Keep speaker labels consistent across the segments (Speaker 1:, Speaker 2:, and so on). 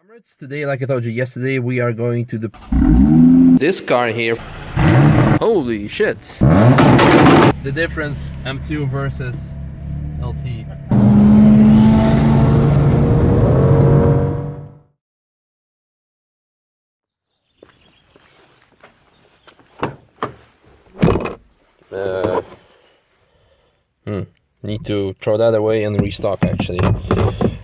Speaker 1: Comrades, today, like I told you yesterday, we are going to this car here. Holy shit! The difference M2 versus LT. Need to throw that away and restock actually.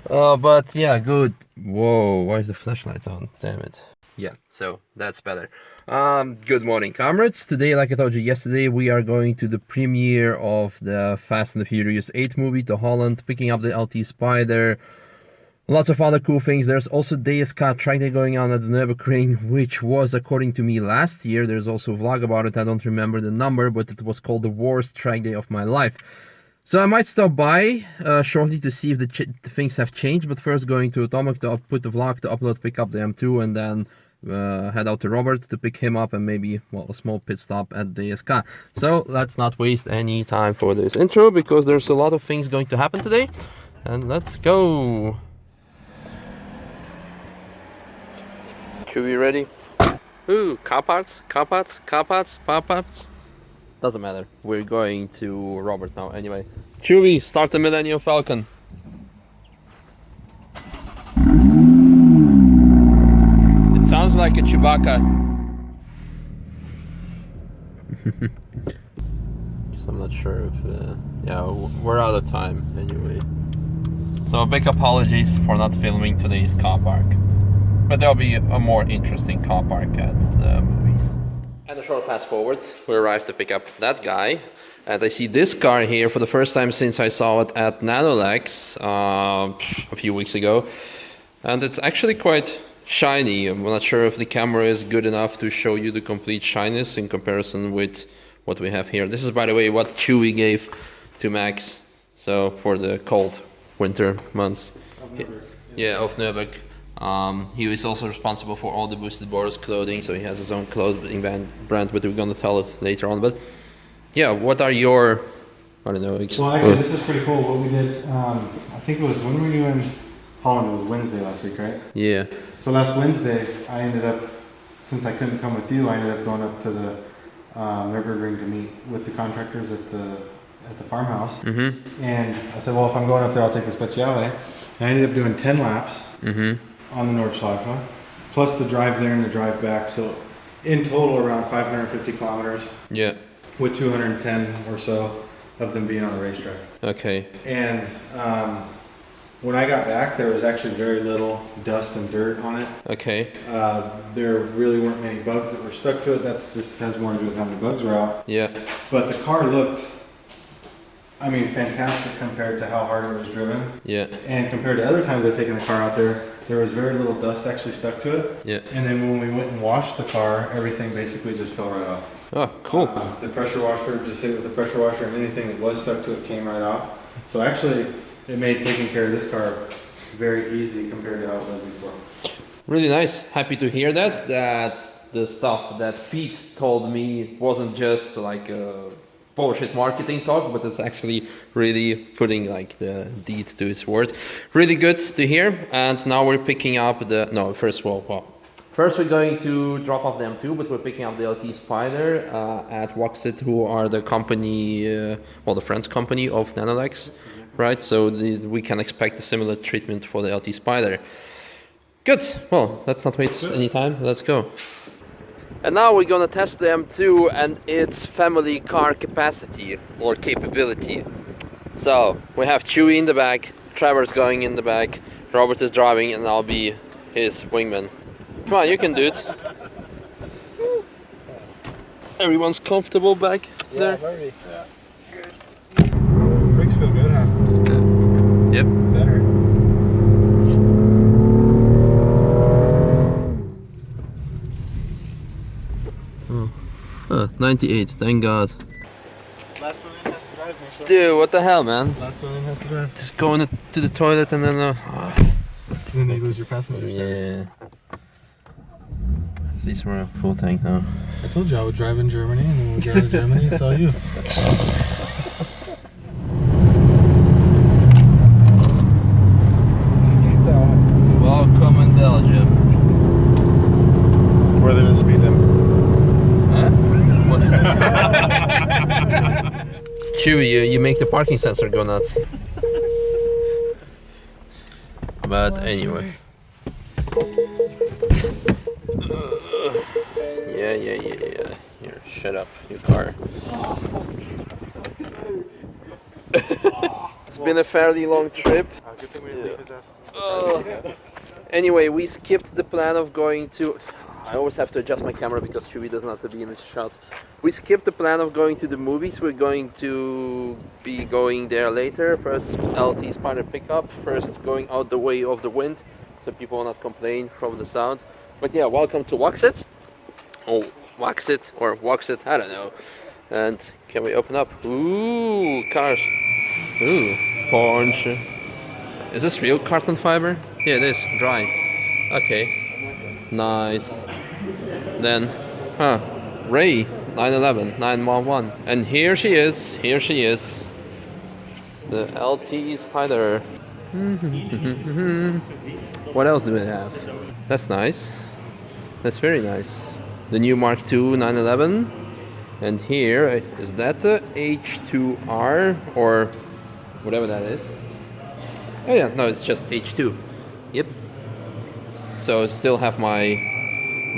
Speaker 1: But yeah, good. Whoa, why is the flashlight on? Damn it. Yeah, so that's better. Good morning, comrades. Today, like I told you yesterday, we are going to the premiere of the Fast and Furious 8 movie to Holland, picking up the LT Spider. Lots of other cool things. There's also DSK track day going on at the Nürburg, which was, according to me, last year. There's also a vlog about it. I don't remember the number, but it was called the worst track day of my life. So I might stop by shortly to see if the things have changed, but first going to Atomic to put the vlog to upload, pick up the M2, and then head out to Robert to pick him up and maybe, well, a small pit stop at DSK. So let's not waste any time for this intro because there's a lot of things going to happen today. And let's go! Should we ready? Ooh, car parts. Doesn't matter. We're going to Robert now anyway. Chewie, start the Millennium Falcon. It sounds like a Chewbacca. So I'm not sure if... yeah, we're out of time anyway. So big apologies for not filming today's car park. But there'll be a more interesting car park at the movies. And a short fast forward, we arrived to pick up that guy, and I see this car here for the first time since I saw it at Nanolex a few weeks ago, and it's actually quite shiny. I'm not sure if the camera is good enough to show you the complete shyness in comparison with what we have here. This is, by the way, what Chewie gave to Max, so for the cold winter months.
Speaker 2: Of Nürburg.
Speaker 1: Yeah, of Nürburg. He is also responsible for all the Boosted Borders clothing, so he has his own clothing brand, but we're gonna tell it later on. But yeah, what are your, I don't know.
Speaker 2: Well, actually, this is pretty cool. What we did, I think it was, when were you in Holland? It was Wednesday last week, right?
Speaker 1: Yeah.
Speaker 2: So last Wednesday, I ended up, since I couldn't come with you, I ended up going up to the Nürburgring to meet with the contractors at the farmhouse. Mm-hmm. And I said, well, if I'm going up there, I'll take the Speciale. And I ended up doing 10 laps. Mm-hmm. On the Nordschleife, plus the drive there and the drive back. So in total around 550 kilometers.
Speaker 1: Yeah. With
Speaker 2: 210 or so of them being on the racetrack.
Speaker 1: Okay.
Speaker 2: And when I got back, there was actually very little dust and dirt on it.
Speaker 1: Okay.
Speaker 2: There really weren't many bugs that were stuck to it. That just has more to do with how many bugs were out.
Speaker 1: Yeah.
Speaker 2: But the car looked, I mean, fantastic compared to how hard it was driven.
Speaker 1: Yeah.
Speaker 2: And compared to other times I've taken the car out there, there was very little dust actually stuck to it.
Speaker 1: Yeah.
Speaker 2: And then when we went and washed the car, everything basically just fell right off.
Speaker 1: Oh, cool.
Speaker 2: The pressure washer, just hit it with the pressure washer, and anything that was stuck to it came right off. So actually, it made taking care of this car very easy compared to how it was before. Really
Speaker 1: nice. Happy to hear that. That the stuff that Pete told me wasn't just like a bullshit marketing talk, but it's actually really putting like the deed to its word. Really good to hear. And now we're picking up the, no, first we're going to drop off the M2, but we're picking up the LT Spider at Waxit, who are the company, well, the French company of Nanolex, right? So we can expect a similar treatment for the LT Spider. Good. Well, let's not waste any time. Let's go. And now we're gonna test the M2 and its family car capacity or capability. So we have Chewie in the back, Trevor's going in the back, Robert is driving, and I'll be his wingman. Come on, you can do it. Everyone's comfortable back there.
Speaker 2: Very. Yeah. Good. Brakes feel good, huh?
Speaker 1: Yep.
Speaker 2: Better.
Speaker 1: 98, thank God.
Speaker 2: Last one in has to drive, Misha.
Speaker 1: Dude, what the hell, man?
Speaker 2: Last one in has to drive.
Speaker 1: Just going to the toilet and then...
Speaker 2: And then you lose your passenger status.
Speaker 1: Yeah. At least we're a full tank now.
Speaker 2: I told you I would drive in Germany, and when we get out of Germany, it's all you.
Speaker 1: Welcome in Belgium.
Speaker 3: the speed limit.
Speaker 1: Huh? What's Chewy, you make the parking sensor go nuts. But anyway. Yeah. Here, shut up, you car. It's been a fairly long trip.
Speaker 2: Good thing we didn't leave his ass.
Speaker 1: Anyway, we skipped the plan of going to... I always have to adjust my camera because Chewy doesn't have to be in the shot. We skipped the plan of going to the movies. We're going to be going there later. First LT Spider pickup. First going out the way of the wind, so people will not complain from the sound. But yeah, welcome to Waxit. Oh, Waxit or Waxit, I don't know. And can we open up? Ooh, cars. Ooh, orange. Is this real carbon fiber? Yeah, it is, dry. Okay, nice. Then, Ray, 911, 911. And here she is, the LT Spider. What else do we have? That's nice. That's very nice. The new Mark II 911. And here, is that the H2R or whatever that is? Oh yeah, no, it's just H2. Yep. So still have my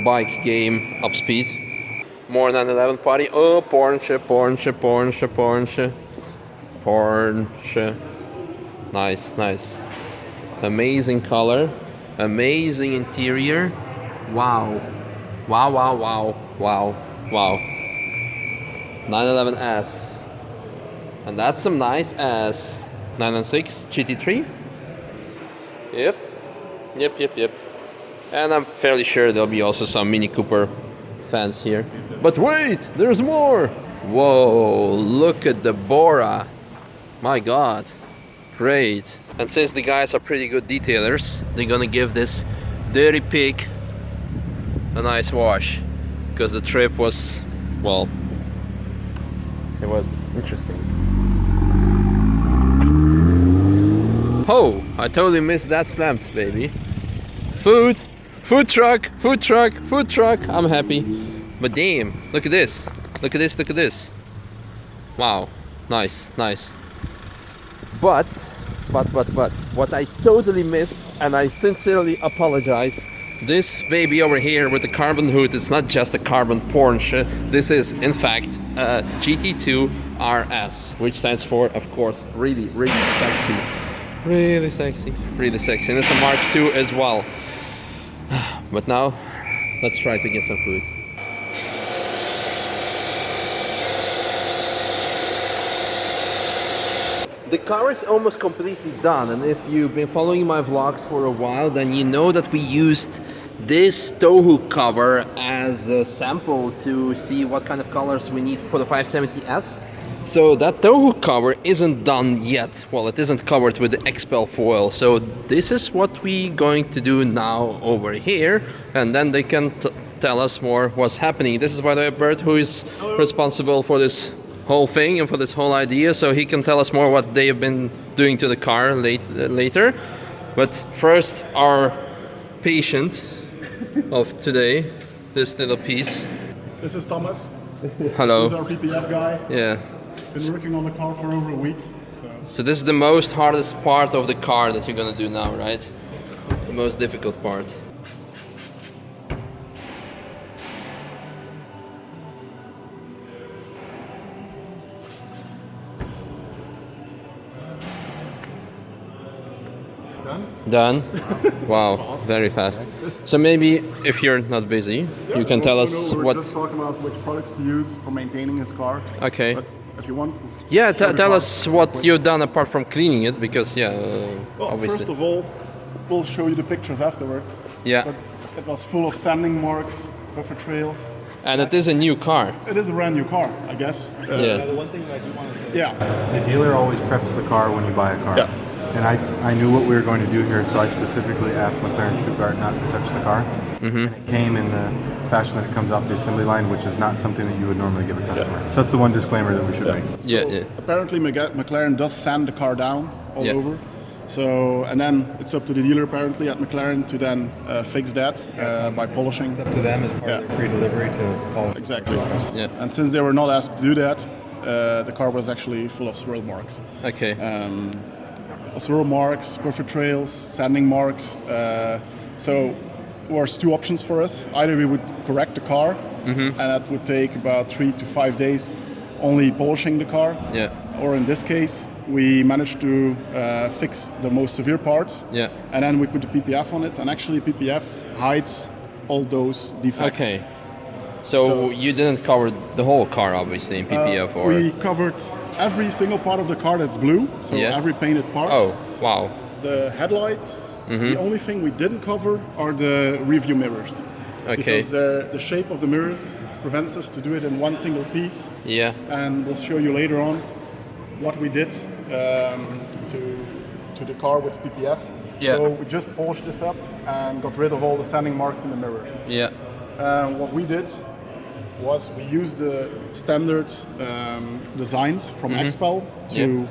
Speaker 1: bike game up speed. More 911 party. Oh, Porsche. Nice. Amazing color. Amazing interior. Wow. 911S. And that's some nice ass. 996 GT3. Yep. And I'm fairly sure there'll be also some Mini Cooper fans here. But wait, there's more. Whoa, look at the Bora. My god, great. And since the guys are pretty good detailers, they're gonna give this dirty pig a nice wash. Because the trip was, well, it was interesting. Oh, I totally missed that slammed, baby. Food truck. I'm happy. But damn, look at this. Wow, nice. But, what I totally missed, and I sincerely apologize, this baby over here with the carbon hood, it's not just a carbon Porsche. This is, in fact, a GT2 RS, which stands for, of course, really sexy. Really sexy. And it's a Mark II as well. But now, let's try to get some food. The car is almost completely done, and if you've been following my vlogs for a while, then you know that we used this tow hook cover as a sample to see what kind of colors we need for the 570S. So that tow hook cover isn't done yet. Well, it isn't covered with the XPEL foil. So this is what we're going to do now over here, and then they can tell us more what's happening. This is, by the way, Bert, who is responsible for this whole thing and for this whole idea, so he can tell us more what they have been doing to the car later. But first, our patient of today, this little piece.
Speaker 4: This is Thomas.
Speaker 1: Hello.
Speaker 4: He's our PPF guy.
Speaker 1: Yeah.
Speaker 4: Been working on the car for over a week.
Speaker 1: So this is the most hardest part of the car that you're gonna do now, right? The most difficult part. Done? Wow, very fast. So maybe if you're not busy, you can tell us
Speaker 4: we're
Speaker 1: what...
Speaker 4: just talking about which products to use for maintaining his car.
Speaker 1: Okay.
Speaker 4: But if you want...
Speaker 1: Yeah, tell us what you've done apart from cleaning it, because
Speaker 4: Well,
Speaker 1: obviously.
Speaker 4: first of all, we'll show you the pictures afterwards.
Speaker 1: Yeah.
Speaker 4: But it was full of sanding marks, buffer trails.
Speaker 1: And it is a new car.
Speaker 4: It is a brand new car, I guess.
Speaker 1: Yeah.
Speaker 3: The one thing I do want to say.
Speaker 4: Yeah.
Speaker 2: The dealer always preps the car when you buy a car.
Speaker 4: Yeah.
Speaker 2: And I knew what we were going to do here, so I specifically asked McLaren Stuttgart not to touch the car. And it came in the fashion that it comes off the assembly line, which is not something that you would normally give a customer. So that's the one disclaimer that we should make.
Speaker 1: Yeah.
Speaker 4: Apparently McLaren does sand the car down all over. So, and then it's up to the dealer apparently at McLaren to then fix that by polishing.
Speaker 2: It's up to them as part of their pre-delivery to call.
Speaker 4: Exactly.
Speaker 1: Yeah.
Speaker 4: And since they were not asked to do that, the car was actually full of swirl marks.
Speaker 1: Okay.
Speaker 4: Swirl marks, buffer trails, sanding marks. So there was two options for us. Either we would correct the car, and that would take about 3 to 5 days only polishing the car.
Speaker 1: Yeah.
Speaker 4: Or in this case, we managed to fix the most severe parts.
Speaker 1: Yeah.
Speaker 4: And then we put the PPF on it, and actually PPF hides all those defects.
Speaker 1: Okay. So you didn't cover the whole car, obviously, in PPF, or?
Speaker 4: We covered every single part of the car that's blue, so
Speaker 1: Yeah.
Speaker 4: every painted part.
Speaker 1: Oh, wow.
Speaker 4: The headlights, the only thing we didn't cover are the rearview mirrors.
Speaker 1: Okay.
Speaker 4: Because the shape of the mirrors prevents us to do it in one single piece.
Speaker 1: Yeah.
Speaker 4: And we'll show you later on what we did to the car with the PPF.
Speaker 1: Yeah.
Speaker 4: So we just polished this up and got rid of all the sanding marks in the mirrors.
Speaker 1: Yeah.
Speaker 4: What we did was we used the standard designs from XPEL to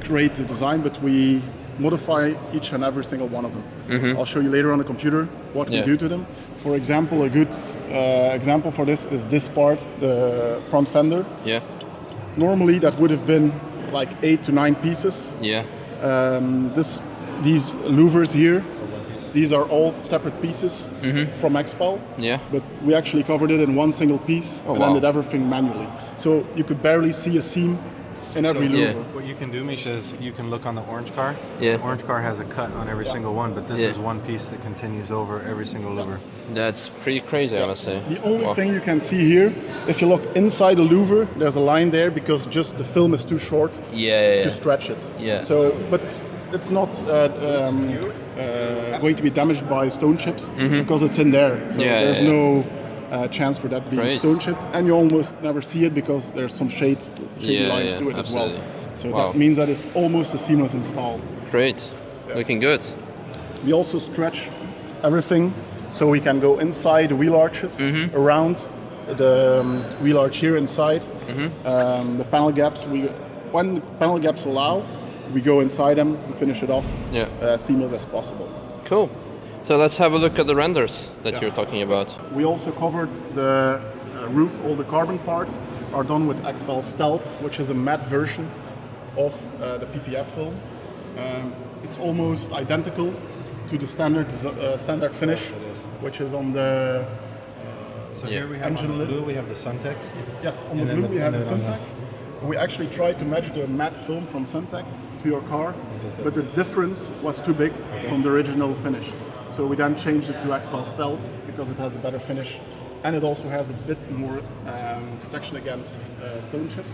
Speaker 4: create the design, but we modify each and every single one of them. I'll show you later on the computer what we do to them. For example, a good example for this is this part, the front fender.
Speaker 1: Yeah.
Speaker 4: Normally that would have been like 8 to 9 pieces.
Speaker 1: Yeah.
Speaker 4: These louvers here, these are all separate pieces from XPEL.
Speaker 1: Yeah.
Speaker 4: But we actually covered it in one single piece and then did everything manually. So you could barely see a seam in every louver.
Speaker 2: What you can do, Misha, is you can look on the orange car.
Speaker 1: Yeah.
Speaker 2: The orange car has a cut on every single one, but this is one piece that continues over every single louver.
Speaker 1: That's pretty crazy, I must say.
Speaker 4: The only thing you can see here, if you look inside the louver, there's a line there because just the film is too short to stretch it.
Speaker 1: Yeah.
Speaker 4: So, but it's not going to be damaged by stone chips because it's in there. So there's no chance for that being stone chipped, and you almost never see it because there's some shady lines to it as well. So that means that it's almost a seamless install.
Speaker 1: Great. Looking good.
Speaker 4: We also stretch everything so we can go inside the wheel arches, around the wheel arch here inside. The panel gaps, when the panel gaps allow, we go inside them to finish it off as seamless as possible.
Speaker 1: Cool. So let's have a look at the renders that you're talking about.
Speaker 4: We also covered the roof. All the carbon parts are done with XPEL Stealth, which is a matte version of the PPF film. It's almost identical to the standard finish, which is on the
Speaker 2: So here we have
Speaker 4: engine
Speaker 2: on the
Speaker 4: lid.
Speaker 2: blue, we have the Suntech.
Speaker 4: Yes, on the blue we have the Suntech. We actually tried to match the matte film from Suntech to your car, but the difference was too big from the original finish. So we then changed it to XPEL Stealth because it has a better finish, and it also has a bit more protection against stone chips.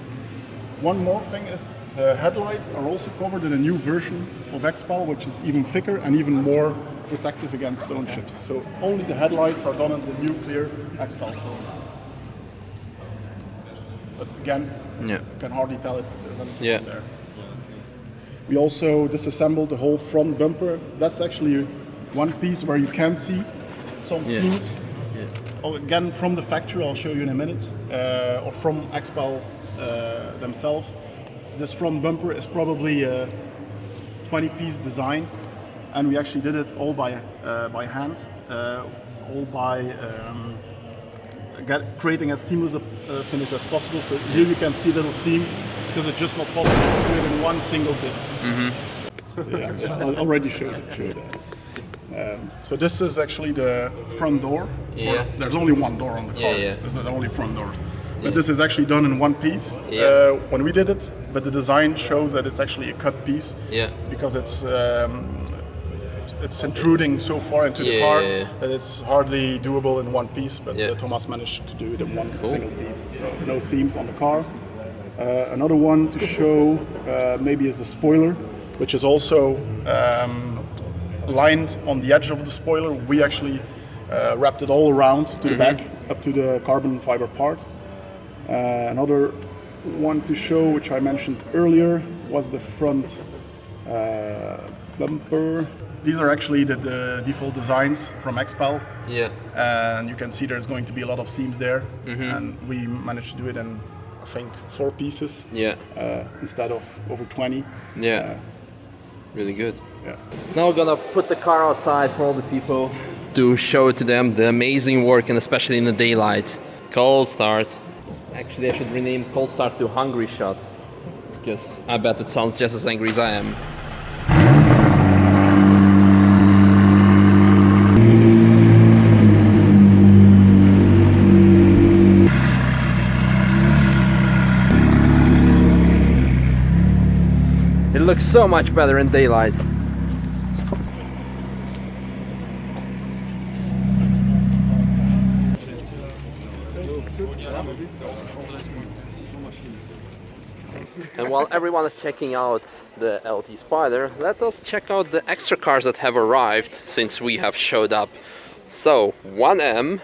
Speaker 4: One more thing is the headlights are also covered in a new version of XPEL, which is even thicker and even more protective against stone chips. So only the headlights are done in the new clear XPEL film. But again, you can hardly tell it. There's anything in there. We also disassembled the whole front bumper. That's actually one piece where you can see some seams. Again, from the factory, I'll show you in a minute, or from XPEL themselves. This front bumper is probably a 20-piece design, and we actually did it all by hand, all by creating as seamless a finish as possible. So here you can see a little seam because it's just not possible to do it in one single bit. I already showed it. So this is actually the front door. There's only one door on the car. This is the only front doors. But this is actually done in one piece when we did it. But the design shows that it's actually a cut piece because it's intruding so far into the car that it's hardly doable in one piece. But Thomas managed to do it in one single piece. So no seams on the car. Another one to show maybe is the spoiler, which is also lined on the edge of the spoiler. We actually wrapped it all around to the back, up to the carbon fiber part. Another one to show, which I mentioned earlier, was the front bumper. These are actually the default designs from XPEL. And you can see there's going to be a lot of seams there. And we managed to do it in, I think, 4 pieces instead of over 20.
Speaker 1: Really good.
Speaker 4: Yeah.
Speaker 1: Now we're gonna put the car outside for all the people to show to them the amazing work, and especially in the daylight. Cold start. Actually, I should rename cold start to hungry shot, because I bet it sounds just as angry as I am. It looks so much better in daylight. And while everyone is checking out the LT Spider, let us check out the extra cars that have arrived since we have showed up. So, 1M,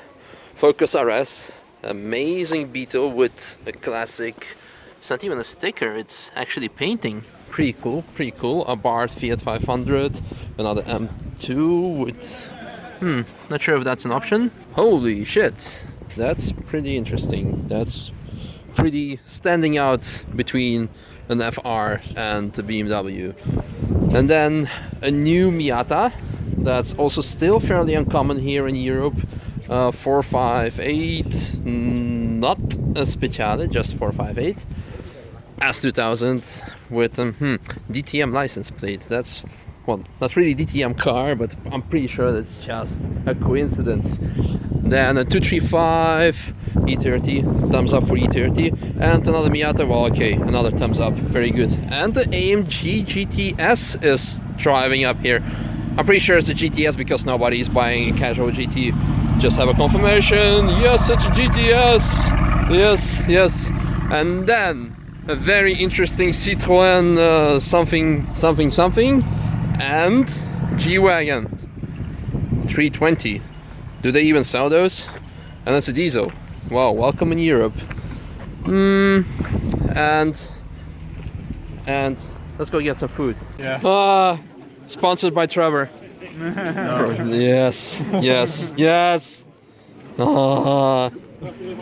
Speaker 1: Focus RS, amazing Beetle with a classic, it's not even a sticker, it's actually painting. Pretty cool, pretty cool. A Bart Fiat 500, another M2 with, not sure if that's an option. Holy shit, that's pretty interesting. That's pretty standing out between an FR and the BMW. And then a new Miata that's also still fairly uncommon here in Europe. 458, not a Speciale, just 458. S2000 with DTM license plate. That's, well, not really DTM car, but I'm pretty sure that's just a coincidence. Then a 235 E30, thumbs up for E30, and another Miata. Well, okay, another thumbs up, very good. And the AMG GTS is driving up here. I'm pretty sure it's a GTS because nobody is buying a casual GT. Just have a confirmation. Yes, it's a GTS. Yes, yes. And then a very interesting Citroën something, and G-Wagon 320. Do they even sell those? And that's a diesel. Wow, welcome in Europe. And let's go get some food.
Speaker 2: Yeah.
Speaker 1: Sponsored by Trevor. Yes, yes, yes.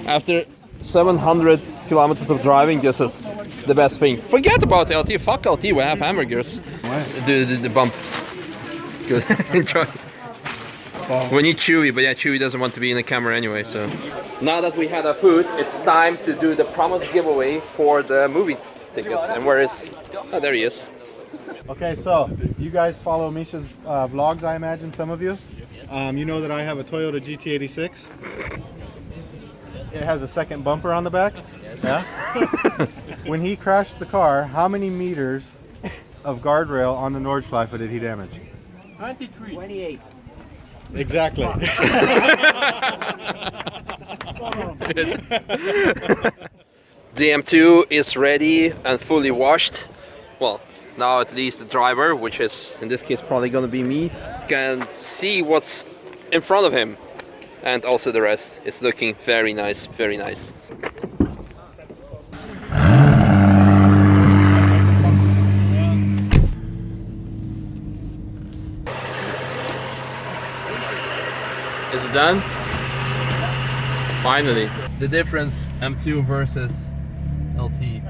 Speaker 1: After 700 kilometers of driving, this is the best thing. Forget about LT, fuck LT, we have hamburgers. The bump. Good, enjoy. We need Chewy, but yeah, Chewy doesn't want to be in the camera anyway, so. Now that we had our food, it's time to do the promised giveaway for the movie tickets. And where is, oh, there he is.
Speaker 2: Okay, so you guys follow Misha's vlogs, I imagine, some of you. You know that I have a Toyota GT86. It has a second bumper on the back. Yeah. When he crashed the car, how many meters of guardrail on the Nordschleife did he damage?
Speaker 3: 23. 28.
Speaker 2: Exactly.
Speaker 1: The M2 is ready and fully washed. Well, now at least the driver, which is in this case probably gonna be me, can see what's in front of him. And also the rest is looking very nice, very nice. Is it done? Finally. The difference, M2 versus LT.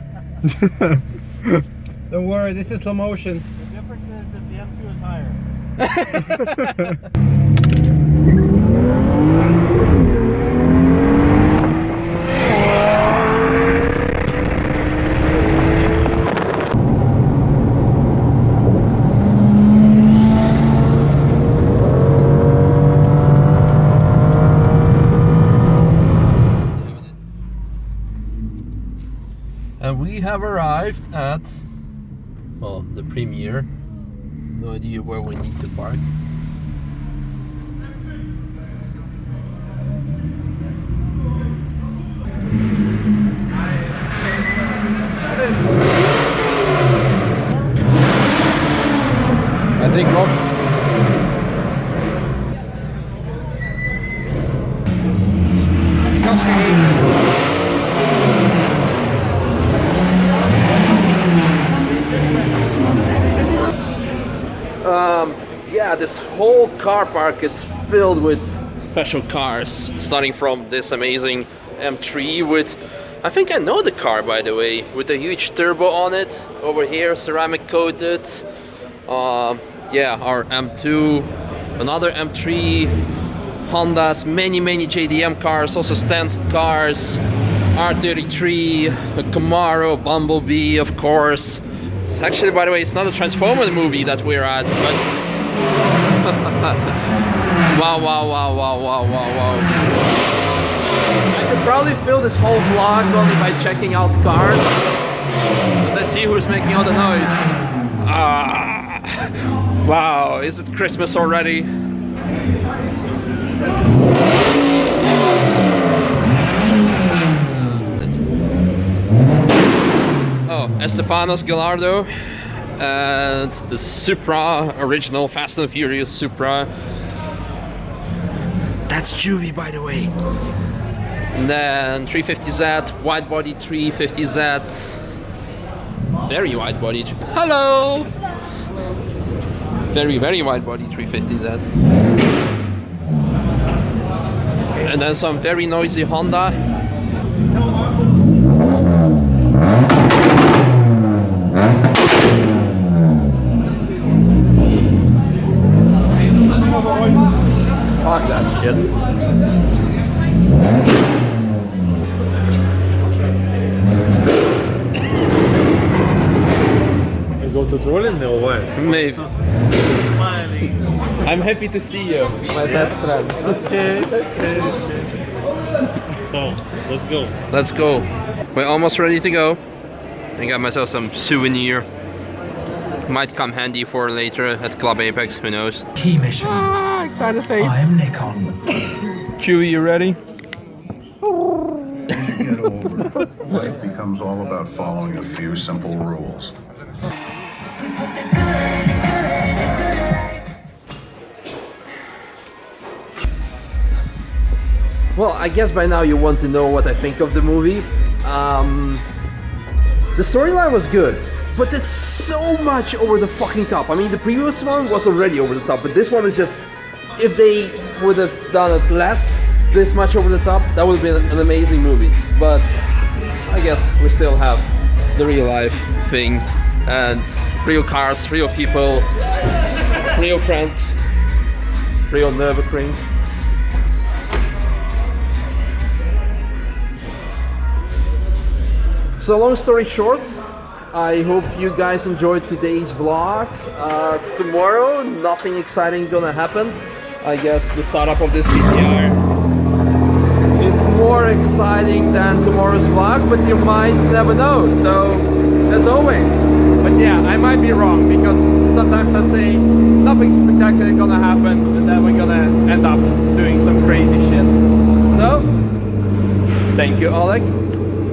Speaker 3: Don't worry, this is slow motion.
Speaker 2: The difference is that the M2 is higher.
Speaker 1: And we have arrived at, well, the premiere. No idea where we need to park. I think Rob. Yeah, this whole car park is filled with special cars, starting from this amazing M3 with, I think I know the car by the way, with a huge turbo on it, over here ceramic coated. yeah, our M2, another M3, Hondas, many JDM cars, also Stanced cars, R33, a Camaro, Bumblebee, of course. It's actually, by the way, it's not a Transformer movie that we're at, but wow. I could probably fill this whole vlog only by checking out cars. But let's see who's making all the noise. Wow, is it Christmas already? Oh, Estefanos Gallardo and the Supra, original Fast and Furious Supra. That's Juby, by the way. And then 350Z, wide body 350Z. Very wide body. Hello! Very wide body 350Z. And then some very noisy Honda. Fuck that shit.
Speaker 3: You go to trolling or what?
Speaker 1: Maybe.
Speaker 3: Smiling.
Speaker 1: I'm happy to see you, my best friend.
Speaker 3: Okay. So, let's go.
Speaker 1: Let's go. We're almost ready to go. I got myself some souvenir. Might come handy for later at Club Apex, who knows.
Speaker 5: Key mission.
Speaker 1: Excited face.
Speaker 5: I am Nikon.
Speaker 1: Chewie, you ready?
Speaker 6: As you get older, life becomes all about following a few simple rules.
Speaker 1: Well, I guess by now you want to know what I think of the movie. The storyline was good, but it's so much over the fucking top. I mean, the previous one was already over the top, but this one is just... If they would have done it less, this much over the top, that would have been an amazing movie. But I guess we still have the real life thing, and real cars, real people, real friends, real Nürburgring. So long story short, I hope you guys enjoyed today's vlog. Tomorrow, nothing exciting gonna happen. I guess the startup of this GTR is more exciting than tomorrow's vlog, but you might never know. So, as always. But yeah, I might be wrong, because sometimes I say nothing spectacular gonna happen, and then we're gonna end up doing some crazy shit. So, thank you, Oleg.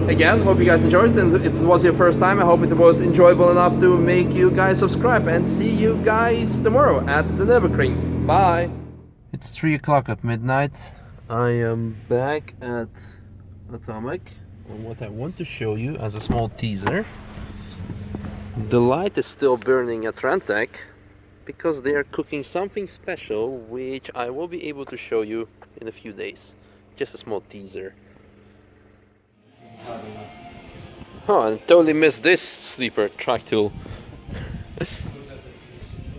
Speaker 1: Again, hope you guys enjoyed it, and if it was your first time, I hope it was enjoyable enough to make you guys subscribe, and see you guys tomorrow at the Nürburgring. Bye! It's 3 o'clock at midnight. I am back at Atomic, and what I want to show you as a small teaser, the light is still burning at Rentec because they are cooking something special, which I will be able to show you in a few days. Just a small teaser. Oh, I totally missed this sleeper track tool.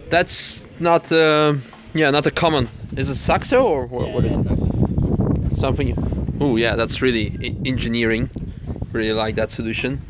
Speaker 1: That's not, yeah, not a common. Is it Saxo or what is it? Something. Oh yeah, that's really engineering. Really like that solution.